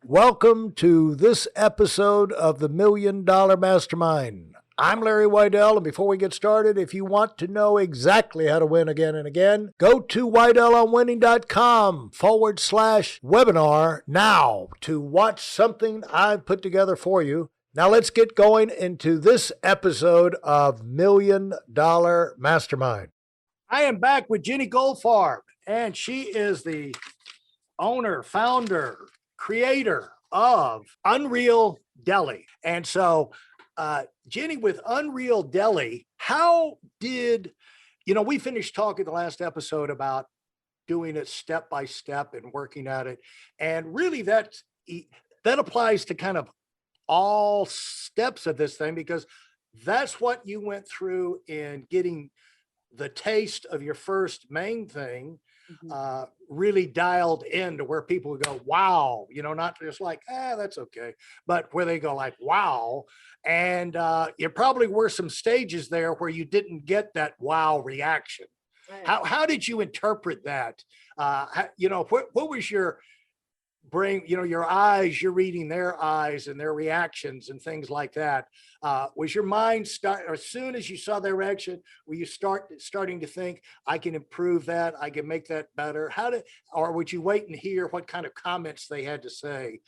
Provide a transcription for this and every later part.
Welcome to this episode of the Million Dollar Mastermind. I'm Larry Weidel, and before we get started, if you want to know exactly how to win again and again, go to weidelonwinning.com/webinar now to watch something I've put together for you. Now let's get going into this episode of Million Dollar Mastermind. I am back with Jenny Goldfarb, and she is the owner, founder, creator of Unreal Deli. And so, Jenny, with Unreal Deli, how did, we finished talking the last episode about doing it step by step and working at it. And really that applies to kind of all steps of this thing, because that's what you went through in getting the taste of your first main thing really dialed in to where people would go, wow, not just like, that's okay, but where they go like, wow. And there probably were some stages there where you didn't get that wow reaction. Right. How did you interpret that? What was your brain, your eyes, you're reading their eyes and their reactions and things like that. Was your mind as soon as you saw their reaction, were you starting to think, I can improve that, I can make that better? Or would you wait and hear what kind of comments they had to say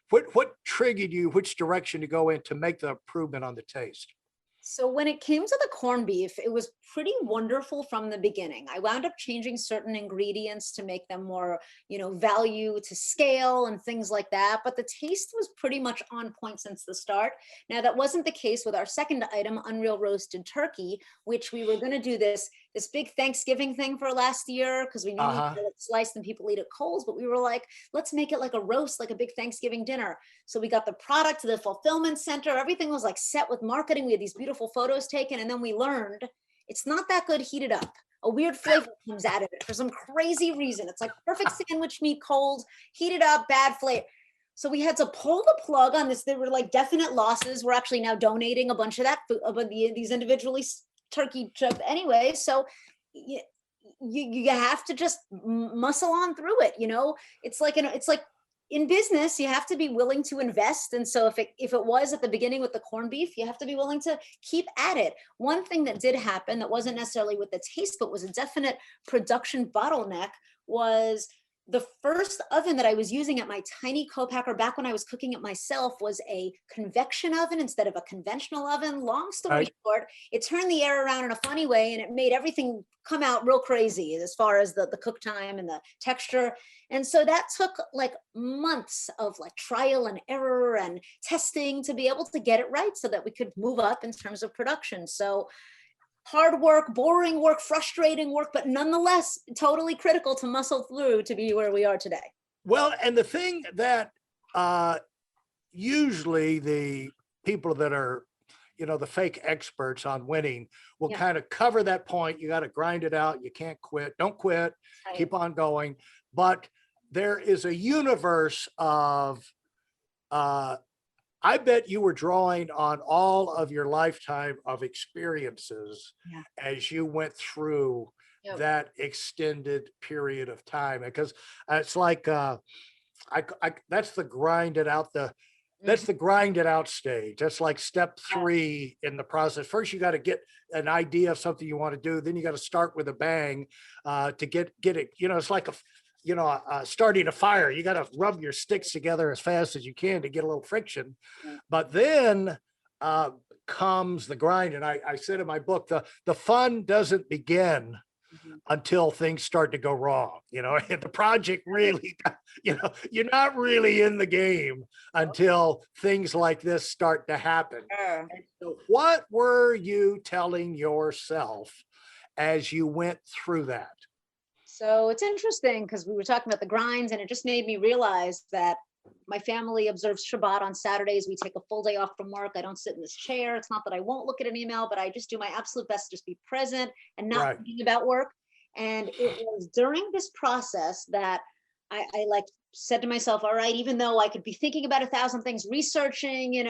what triggered you, which direction to go in to make the improvement on the taste? So when it came to the corned beef, it was pretty wonderful from the beginning. I wound up changing certain ingredients to make them more, value to scale and things like that. But the taste was pretty much on point since the start. Now, that wasn't the case with our second item, Unreal Roasted Turkey, which we were going to do this big Thanksgiving thing for last year because we knew we could slice and people eat at Kohl's, but we were like, let's make it like a roast, like a big Thanksgiving dinner. So we got the product to the fulfillment center. Everything was like set with marketing. We had these beautiful photos taken, and then we learned it's not that good heated up. A weird flavor comes out of it for some crazy reason. It's like perfect sandwich meat, cold, heated up, bad flavor. So we had to pull the plug on this. There were like definite losses. We're actually now donating a bunch of that food, these individually turkey chip anyway. So you have to just muscle on through it. It's like in business, you have to be willing to invest. And so if it was at the beginning with the corned beef, you have to be willing to keep at it. One thing that did happen that wasn't necessarily with the taste, but was a definite production bottleneck was the first oven that I was using at my tiny co-packer back when I was cooking it myself was a convection oven instead of a conventional oven. Long story short, it turned the air around in a funny way and it made everything come out real crazy as far as the cook time and the texture. And so that took like months of like trial and error and testing to be able to get it right so that we could move up in terms of production. So hard work, boring work, frustrating work, but nonetheless, totally critical to muscle through to be where we are today. Well, and the thing that usually the people that are, the fake experts on winning will kind of cover that point. You got to grind it out. You can't quit. Don't quit. Right. Keep on going. But there is a universe of I bet you were drawing on all of your lifetime of experiences as you went through that extended period of time. Because it's like, that's the grind it out that's the grind it out stage. That's like step 3 in the process. First, you got to get an idea of something you want to do. Then you got to start with a bang to get it. It's like starting a fire. You got to rub your sticks together as fast as you can to get a little friction. But then comes the grind. And I said in my book, the fun doesn't begin until things start to go wrong. The project really, you're not really in the game until things like this start to happen. And so what were you telling yourself as you went through that? So it's interesting because we were talking about the grinds, and it just made me realize that my family observes Shabbat on Saturdays. We take a full day off from work. I don't sit in this chair. It's not that I won't look at an email, but I just do my absolute best to just be present and not thinking about work. And it was during this process that I like said to myself, all right, even though I could be thinking about 1,000 things, researching,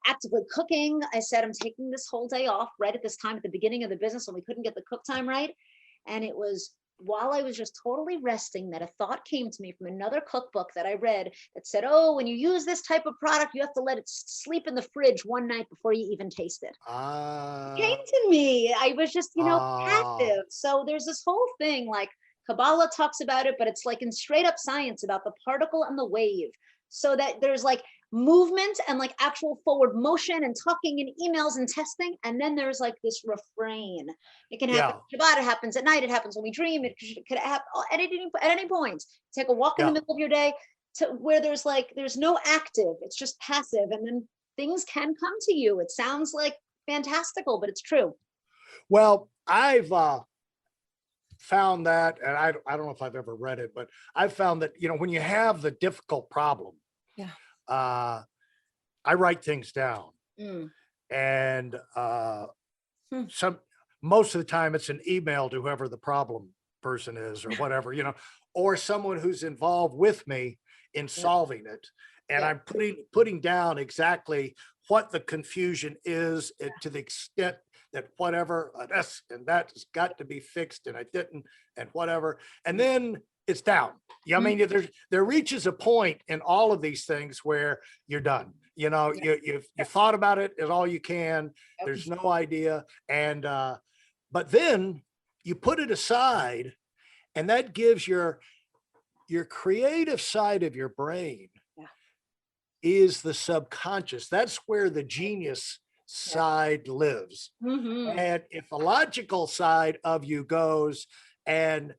actively cooking, I said, I'm taking this whole day off right at this time at the beginning of the business when we couldn't get the cook time right. And it was while I was just totally resting, that a thought came to me from another cookbook that I read that said, "Oh, when you use this type of product, you have to let it sleep in the fridge one night before you even taste it." Came Ah, to me. I was just, ah, passive. So there's this whole thing, like Kabbalah talks about it, but it's like in straight up science about the particle and the wave. So that there's like movement and like actual forward motion and talking and emails and testing. And then there's like this refrain. It can happen yeah, at Shabbat, it happens at night, it happens when we dream, it could happen at any point. Take a walk in the yeah. middle of your day to where there's no active, it's just passive. And then things can come to you. It sounds like fantastical, but it's true. Well, I've found that, and I don't know if I've ever read it, but I've found that, when you have the difficult problem, Yeah. uh, I write things down, Mm. and Hmm. some most of the time it's an email to whoever the problem person is or whatever, or someone who's involved with me in Yep. solving it. And Yep. I'm putting down exactly what the confusion is, to the extent that whatever this and that has got to be fixed and I didn't and whatever. And then it's down. Yeah, I Mhm. mean, there reaches a point in all of these things where you're done. Yep. You thought about it as all you can. Yep. There's no idea. And but then you put it aside, and that gives your creative side of your brain Yeah. is the subconscious. That's where the genius Yeah. side lives. Hmm. And if the logical side of you goes and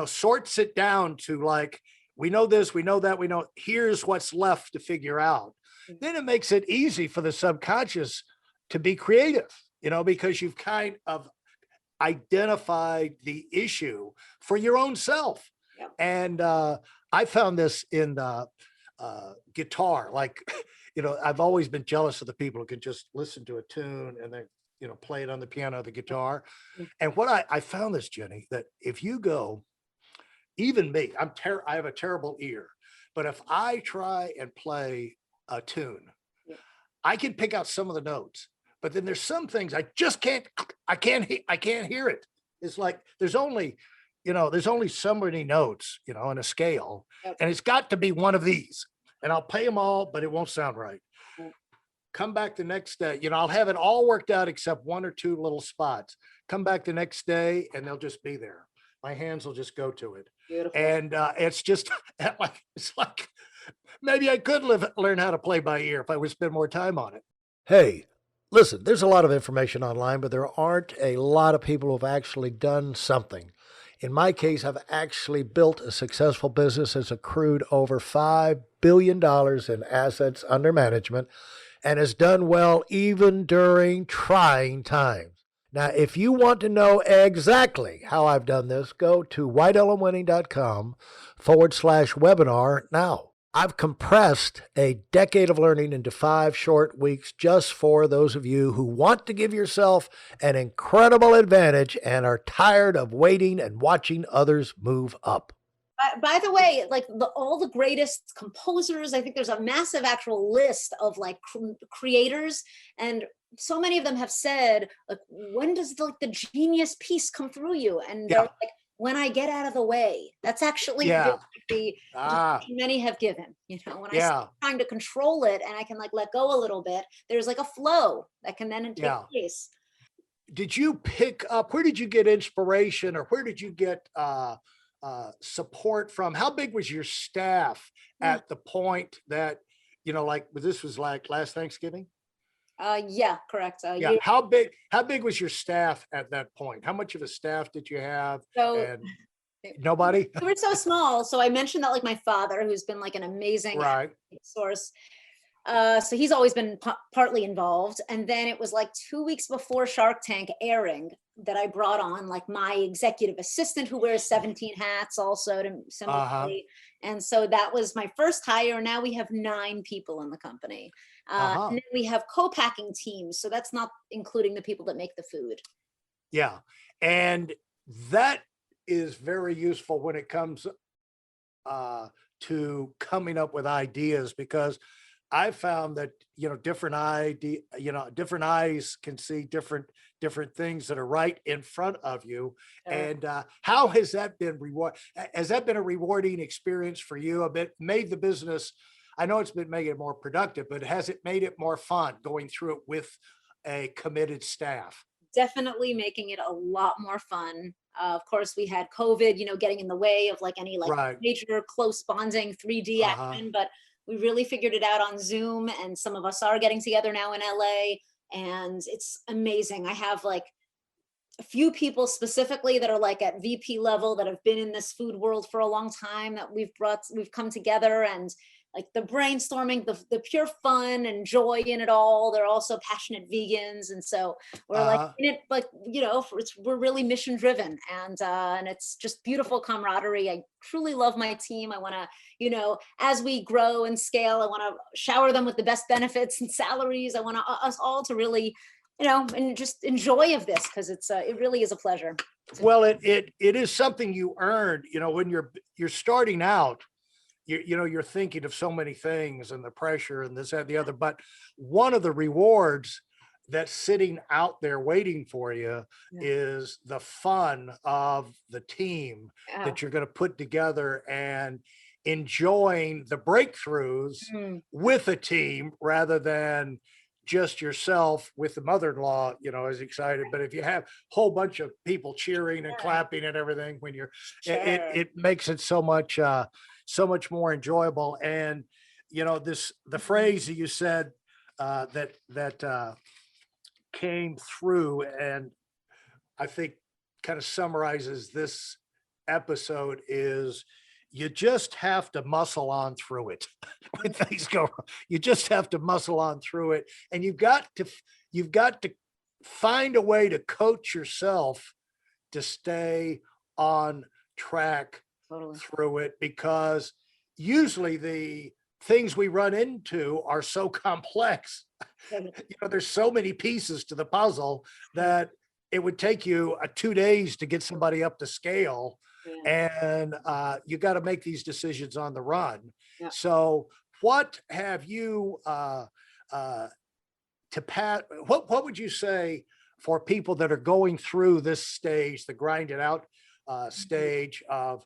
sorts it down to, like, we know this, we know that, we know, here's what's left to figure out, then it makes it easy for the subconscious to be creative, because you've kind of identified the issue for your own self. Yep. And I found this in guitar. Like, I've always been jealous of the people who can just listen to a tune and then, play it on the piano or the guitar. Mm. And what I found this, Jenny, that if you go, even me, I have a terrible ear, but if I try and play a tune, Yeah. I can pick out some of the notes, but then there's some things I just can't. I can't hear it. It's like there's only so many notes, on a scale, Yep. and it's got to be one of these. And I'll play them all, but it won't sound right. Yep. Come back the next day, I'll have it all worked out except one or two little spots. Come back the next day, and they'll just be there. My hands will just go to it, Beautiful. and it's just it's like maybe I could learn how to play by ear if I would spend more time on it. Hey, listen, there's a lot of information online, but there aren't a lot of people who've actually done something. In my case, I've actually built a successful business that's accrued over $5 billion in assets under management and has done well even during trying times. Now, if you want to know exactly how I've done this, go to whitelmwinning.com/webinar now. I've compressed a decade of learning into 5 short weeks just for those of you who want to give yourself an incredible advantage and are tired of waiting and watching others move up. By the way, like all the greatest composers, I think there's a massive actual list of like creators, and so many of them have said, like, when does like the genius piece come through you? And they're Yeah. like, when I get out of the way. That's actually Yeah. the Ah, many have given. When I yeah. stop trying to control it and I can like let go a little bit, there's like a flow that can then take Yeah. place. Did you pick up, where did you get inspiration, or where did you get support from? How big was your staff Mm. at the point that, like this was like last Thanksgiving? Yeah, correct. Yeah. How big was your staff at that point? How much of a staff did you have? So And they nobody? we were so small. So I mentioned that like my father, who's been like an amazing Right. source. So he's always been partly involved. And then it was like 2 weeks before Shark Tank airing that I brought on like my executive assistant who wears 17 hats also to Uh-huh. similarly. And so that was my first hire. Now we have 9 people in the company. Uh-huh. And then we have co-packing teams. So that's not including the people that make the food. Yeah. And that is very useful when it comes uh to coming up with ideas, because I found that, different eyes can see different things that are right in front of you. Sure. And how has that been Has that been a rewarding experience for you? A bit made the business. I know it's been making it more productive, but has it made it more fun going through it with a committed staff? Definitely making it a lot more fun. Of course, we had COVID, getting in the way of like any like Right. major close bonding 3D Uh-huh. action, but we really figured it out on Zoom, and some of us are getting together now in LA, and it's amazing. I have like a few people specifically that are like at VP level that have been in this food world for a long time that we've come together, and like the brainstorming, the pure fun and joy in it all. They're also passionate vegans. And so we're like Uh-huh. in it, like, we're really mission driven, and it's just beautiful camaraderie. I truly love my team. I want to, as we grow and scale, I want to shower them with the best benefits and salaries. I want us all to really, and just enjoy of this, because it really is a pleasure. Well, it is something you earned, when you're starting out, you're thinking of so many things and the pressure and this, that, and the other. But one of the rewards that's sitting out there waiting for you Yeah. is the fun of the team Yeah. that you're going to put together and enjoying the breakthroughs Mm, with a team rather than just yourself with the mother-in-law, is excited. But if you have a whole bunch of people cheering and sure. clapping and everything when Sure. it makes it so much more enjoyable. And the Mhm. phrase that you said that came through, and I think kind of summarizes this episode, is you just have to muscle on through it when things go wrong. You just have to muscle on through it, and you've got to find a way to coach yourself to stay on track Totally. through it, because usually the things we run into are so complex. Totally. There's so many pieces to the puzzle that it would take you 2 days to get somebody up to scale. Yeah. And you got to make these decisions on the run. Yeah. So what have you uh, what would you say for people that are going through this stage, the grind it out Mhm. stage of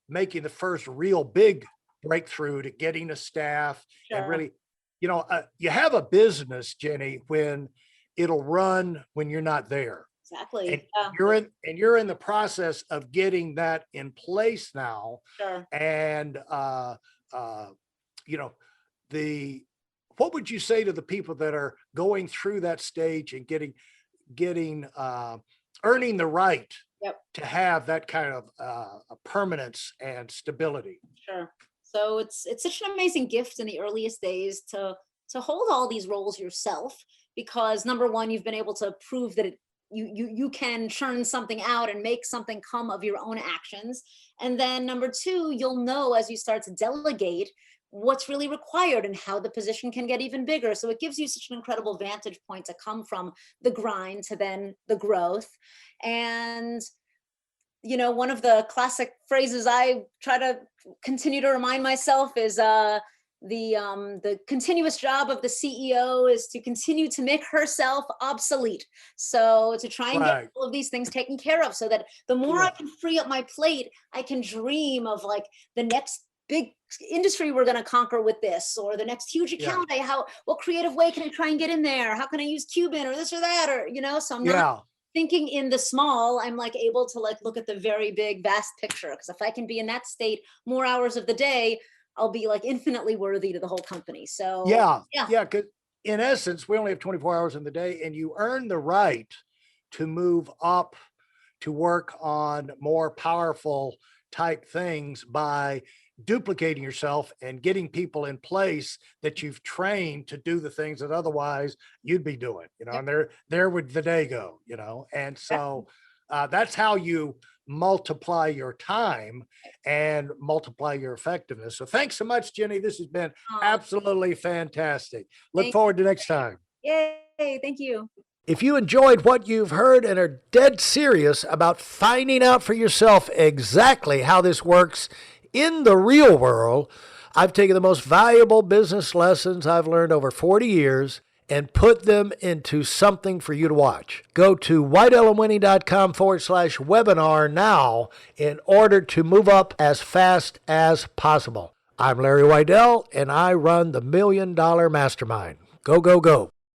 making the first real big breakthrough to getting a staff and Sure. really, you have a business, Jenny, when it'll run when you're not there. And Exactly. Yeah. you're in the process of getting that in place now. Sure. And uh, you know, the what would you say to the people that are going through that stage and getting earning the right Yep. to have that kind of a permanence and stability? Sure. So it's such an amazing gift in the earliest days to hold all these roles yourself, because number one, you've been able to prove that you can churn something out and make something come of your own actions. And then number two, you'll know as you start to delegate what's really required and how the position can get even bigger. So it gives you such an incredible vantage point to come from the grind to then the growth. And one of the classic phrases I try to continue to remind myself is the continuous job of the CEO is to continue to make herself obsolete. So to try and get Right. all of these things taken care of, so that the more I Yeah. can free up my plate, I can dream of like the next big industry we're going to conquer with this, or the next huge Yeah. account. What creative way can I try and get in there? How can I use Cuban or this or that? Or, so I'm not Yeah. thinking in the small. I'm like able to like look at the very big vast picture, because if I can be in that state more hours of the day, I'll be like infinitely worthy to the whole company. So Yeah. yeah. Yeah. Because in essence, we only have 24 hours in the day, and you earn the right to move up to work on more powerful type things by duplicating yourself and getting people in place that you've trained to do the things that otherwise you'd be doing, Yep. and there would the day go, and so that's how you multiply your time and multiply your effectiveness. So thanks so much, Jenny. This has been Oh, absolutely fantastic. Look thank forward to next time. you. Yay. Thank you. If you enjoyed what you've heard and are dead serious about finding out for yourself exactly how this works in the real world, I've taken the most valuable business lessons I've learned over 40 years and put them into something for you to watch. Go to whiteelementwinning.com/webinar now in order to move up as fast as possible. I'm Larry Weidel, and I run the $1 Million Mastermind. Go, go, go.